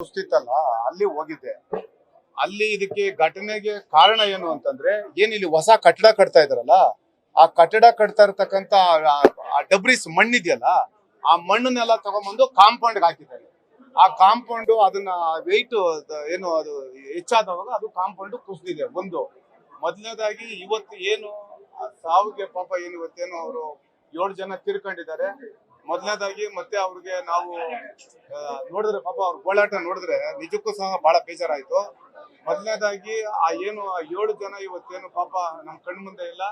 ಸುಸ್ತಿತ್ತಲ್ಲ ಅಲ್ಲಿ ಹೋಗಿದ್ದೆ. ಅಲ್ಲಿ ಇದಕ್ಕೆ ಘಟನೆಗೆ ಕಾರಣ ಏನು ಅಂತಂದ್ರೆ ಇಲ್ಲಿ ಹೊಸ ಕಟ್ಟಡ ಕಟ್ತಾ ಇದಾರಲ್ಲ, ಆ ಕಟ್ಟಡ ಕಟ್ತಾ ಇರ್ತಕ್ಕಂತ ಡಬ್ರಿಸ್ ಮಣ್ಣಿದೆಯಲ್ಲ, ಆ ಮಣ್ಣನ್ನೆಲ್ಲ ತಗೊಂಡ್ಬಂದು ಕಾಂಪೌಂಡ್ ಹಾಕಿದ್ದಾರೆ. ಆ ಕಾಂಪೌಂಡ್ ಅದನ್ನ ವೆಯ್ಟ್ ಏನು ಅದು ಹೆಚ್ಚಾದವಾಗ ಅದು ಕಾಂಪೌಂಡ್ ಕುಸಿದಿದೆ. ಒಂದು ಮೊದಲನೇದಾಗಿ ಇವತ್ತು ಏನು ಸಾವಿಗೆ ಪಾಪ ಏನು ಇವತ್ತೇನು ಅವರು 7 ಜನ ತೀರ್ಕೊಂಡಿದ್ದಾರೆ. ಮೊದಲನೇದಾಗಿ ಮತ್ತೆ ಅವ್ರಿಗೆ ನಾವು ನೋಡಿದ್ರೆ ಪಾಪ ಅವ್ರ ಗೋಳಾಟ ನೋಡಿದ್ರೆ ನಿಜಕ್ಕೂ ಸಹ ಬಹಳ ಬೇಜಾರಾಯ್ತು. ಮೊದಲನೇದಾಗಿ ಆ 7 ಜನ ಇವತ್ತೇನು ಪಾಪ ನಮ್ ಕಣ್ಣು ಮುಂದೆ ಇಲ್ಲ,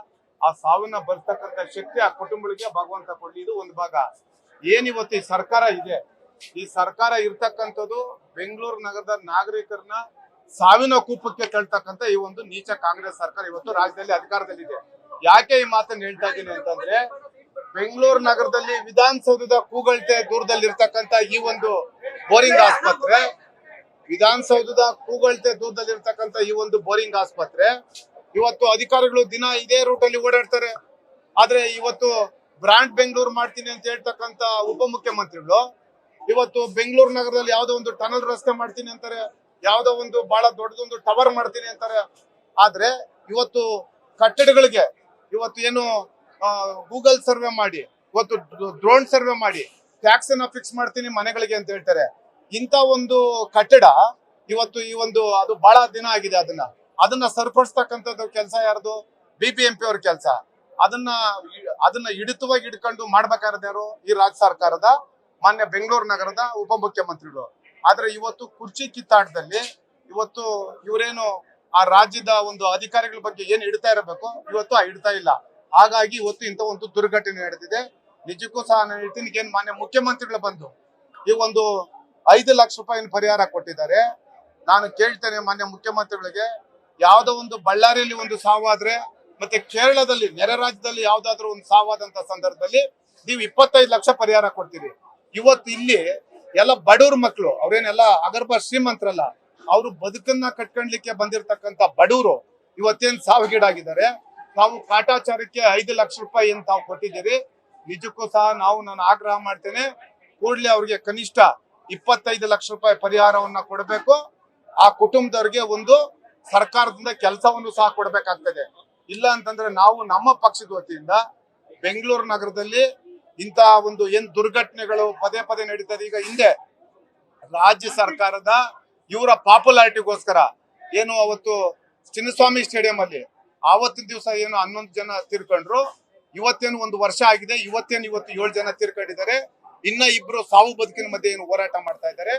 ಆ ಸಾವಿನ ಬರ್ತಕ್ಕಂತ ಶಕ್ತಿ ಆ ಕುಟುಂಬಗಳಿಗೆ ಭಗವಂತ ಕೊಡ್ಲಿ. ಇದು ಒಂದು ಭಾಗ. ಏನಿವತ್ತು ಈ ಸರ್ಕಾರ ಇದೆ, ಈ ಸರ್ಕಾರ ಇರ್ತಕ್ಕಂಥದ್ದು ಬೆಂಗಳೂರು ನಗರದ ನಾಗರಿಕರನ್ನ ಸಾವಿನ ಕೂಪಕ್ಕೆ ತಳ್ತಕ್ಕಂತ ಈ ಒಂದು ನೀಚ ಕಾಂಗ್ರೆಸ್ ಸರ್ಕಾರ ಇವತ್ತು ರಾಜ್ಯದಲ್ಲಿ ಅಧಿಕಾರದಲ್ಲಿದೆ. ಯಾಕೆ ಈ ಮಾತನ್ನ ಹೇಳ್ತಾ ಇದ್ದೀನಿ ಅಂತಂದ್ರೆ, ಬೆಂಗಳೂರು ನಗರದಲ್ಲಿ ವಿಧಾನಸೌಧದ ಕೂಗಳತೆ ದೂರದಲ್ಲಿರ್ತಕ್ಕಂತ ಈ ಒಂದು ಬೋರಿಂಗ್ ಆಸ್ಪತ್ರೆ, ವಿಧಾನಸೌಧದ ಕೂಗಳತೆ ದೂರದಲ್ಲಿರ್ತಕ್ಕಂತ ಈ ಒಂದು ಬೋರಿಂಗ್ ಆಸ್ಪತ್ರೆ ಇವತ್ತು ಅಧಿಕಾರಿಗಳು ದಿನ ಇದೇ ರೂಟ್ ಅಲ್ಲಿ ಓಡಾಡ್ತಾರೆ. ಆದ್ರೆ ಇವತ್ತು ಬ್ರಾಂಡ್ ಬೆಂಗಳೂರು ಮಾಡ್ತೀನಿ ಅಂತ ಹೇಳ್ತಕ್ಕಂತ ಉಪಮುಖ್ಯಮಂತ್ರಿಗಳು ಇವತ್ತು ಬೆಂಗಳೂರು ನಗರದಲ್ಲಿ ಯಾವ್ದೋ ಒಂದು ಟನಲ್ ರಸ್ತೆ ಮಾಡ್ತೀನಿ ಅಂತಾರೆ, ಯಾವ್ದೋ ಒಂದು ಬಹಳ ದೊಡ್ಡದೊಂದು ಟವರ್ ಮಾಡ್ತೀನಿ ಅಂತಾರೆ. ಆದ್ರೆ ಇವತ್ತು ಕಟ್ಟಡಗಳಿಗೆ ಇವತ್ತು ಏನು ಗೂಗಲ್ ಸರ್ವೆ ಮಾಡಿ, ಇವತ್ತು ಡ್ರೋನ್ ಸರ್ವೆ ಮಾಡಿ ಟ್ಯಾಕ್ಸ್ ಅನ್ನ ಫಿಕ್ಸ್ ಮಾಡ್ತೀನಿ ಮನೆಗಳಿಗೆ ಅಂತ ಹೇಳ್ತಾರೆ. ಇಂತ ಒಂದು ಕಟ್ಟಡ ಇವತ್ತು ಈ ಒಂದು ಅದು ಬಹಳ ದಿನ ಆಗಿದೆ. ಅದನ್ನ ಸರಿಪಡಿಸ್ತಕ್ಕಂಥದ್ದು ಕೆಲಸ ಯಾರ್ದು? BBMP ಅವ್ರ ಕೆಲಸ. ಅದನ್ನ ಹಿಡಿತವಾಗಿ ಹಿಡ್ಕೊಂಡು ಮಾಡ್ಬೇಕಾದ್ರೆ ಯಾರು? ಈ ರಾಜ್ಯ ಸರ್ಕಾರದ ಮಾನ್ಯ ಬೆಂಗಳೂರು ನಗರದ ಉಪಮುಖ್ಯಮಂತ್ರಿಗಳು. ಆದ್ರೆ ಇವತ್ತು ಕುರ್ಚಿ ಕಿತ್ತಾಟದಲ್ಲಿ ಇವತ್ತು ಇವರೇನು ಆ ರಾಜ್ಯದ ಒಂದು ಅಧಿಕಾರಿಗಳ ಬಗ್ಗೆ ಏನ್ ಹಿಡ್ತಾ ಇರಬೇಕು, ಇವತ್ತು ಆ ಹಿಡ್ತಾ ಇಲ್ಲ. ಹಾಗಾಗಿ ಇವತ್ತು ಇಂಥ ಒಂದು ದುರ್ಘಟನೆ ನಡೆದಿದೆ. ನಿಜಕ್ಕೂ ಸಹ ನಾನು ಹೇಳ್ತೀನಿ, ಏನ್ ಮಾನ್ಯ ಮುಖ್ಯಮಂತ್ರಿಗಳು ಬಂದು ಈ ಒಂದು 5 ಲಕ್ಷ ರೂಪಾಯಿ ಪರಿಹಾರ ಕೊಟ್ಟಿದ್ದಾರೆ. ನಾನು ಕೇಳ್ತೇನೆ ಮಾನ್ಯ ಮುಖ್ಯಮಂತ್ರಿಗಳಿಗೆ, ಯಾವ್ದೋ ಒಂದು ಬಳ್ಳಾರಿಯಲ್ಲಿ ಒಂದು ಸಾವಾದ್ರೆ ಮತ್ತೆ ಕೇರಳದಲ್ಲಿ ನೆರೆ ರಾಜ್ಯದಲ್ಲಿ ಯಾವ್ದಾದ್ರು ಒಂದು ಸಾವಾದಂತ ಸಂದರ್ಭದಲ್ಲಿ ನೀವು 25 ಲಕ್ಷ ಪರಿಹಾರ ಕೊಡ್ತೀರಿ. ಇವತ್ತು ಇಲ್ಲಿ ಎಲ್ಲ ಬಡವ್ರ ಮಕ್ಕಳು, ಅವ್ರೇನೆಲ್ಲ ಅಗರ್ಭ ಶ್ರೀಮಂತರಲ್ಲ, ಅವರು ಬದುಕನ್ನ ಕಟ್ಕೊಂಡ್ಲಿಕ್ಕೆ ಬಂದಿರತಕ್ಕಂತ ಬಡವರು ಇವತ್ತೇನ್ ಸಾವಿಗೀಡಾಗಿದ್ದಾರೆ. ನಾವು ಕಾಟಾಚಾರಕ್ಕೆ 5 ಲಕ್ಷ ರೂಪಾಯಿ ಏನ್ ತಾವು ಕೊಟ್ಟಿದ್ದೀರಿ. ನಿಜಕ್ಕೂ ಸಹ ನಾನು ಆಗ್ರಹ ಮಾಡ್ತೇನೆ, ಕೂಡಲೇ ಅವ್ರಿಗೆ ಕನಿಷ್ಠ 25 ಲಕ್ಷ ರೂಪಾಯಿ ಪರಿಹಾರವನ್ನ ಕೊಡಬೇಕು. ಆ ಕುಟುಂಬದವ್ರಿಗೆ ಒಂದು ಸರ್ಕಾರದಿಂದ ಕೆಲಸವನ್ನು ಸಹ ಕೊಡ್ಬೇಕಾಗ್ತದೆ. ಇಲ್ಲ ಅಂತಂದ್ರೆ ನಾವು ನಮ್ಮ ಪಕ್ಷದ ವತಿಯಿಂದ ಬೆಂಗಳೂರು ನಗರದಲ್ಲಿ ಇಂತ ಒಂದು ಏನ್ ದುರ್ಘಟನೆಗಳು ಪದೇ ಪದೇ ನಡೀತದೆ. ಈಗ ಹಿಂದೆ ರಾಜ್ಯ ಸರ್ಕಾರದ ಇವರ ಪಾಪ್ಯುಲಾರಿಟಿಗೋಸ್ಕರ ಏನು ಅವತ್ತು ಚಿನ್ನಸ್ವಾಮಿ ಸ್ಟೇಡಿಯಂ ಅಲ್ಲಿ ಆವತ್ತಿನ ದಿವಸ ಏನು 11 ಜನ ತೀರ್ಕೊಂಡ್ರು. ಇವತ್ತೇನು 1 ವರ್ಷ ಆಗಿದೆ, ಇವತ್ತು 7 ಜನ ತೀರ್ಕೊಂಡಿದ್ದಾರೆ. ಇನ್ನ 2 ಸಾವು ಬದುಕಿನ ಮಧ್ಯೆ ಏನು ಹೋರಾಟ ಮಾಡ್ತಾ ಇದ್ದಾರೆ.